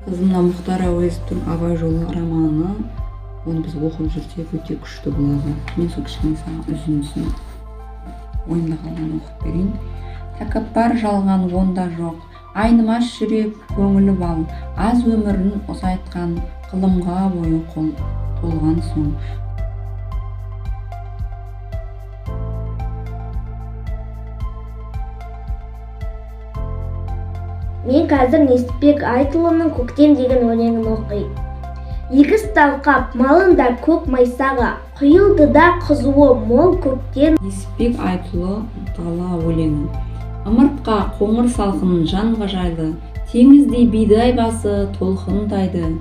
Қызымна Мұхтар Әуезовтың Абай жолы романы, оны біз оқып жүрсек өте күшті болады. Мен сол кішкене саған үзіндісін ойымда қалған оқып берейін. Тәкаппар жалған онда жоқ, айнымас жүрек көңілі бал, аз өмірін ұзайтқан қылымға бойы толған соң. Мен қазір Несіпбек Айтұлының Көктем деген өлеңін оқиын. Егіс талқап, малында көк майсаға, құйылды да қызуы мол көктен. Несіпбек Айтұлы дала өлеңі. Ымыртқа қоңыр салқын жанға жайлы, теңіздей бидай басы толқындайды.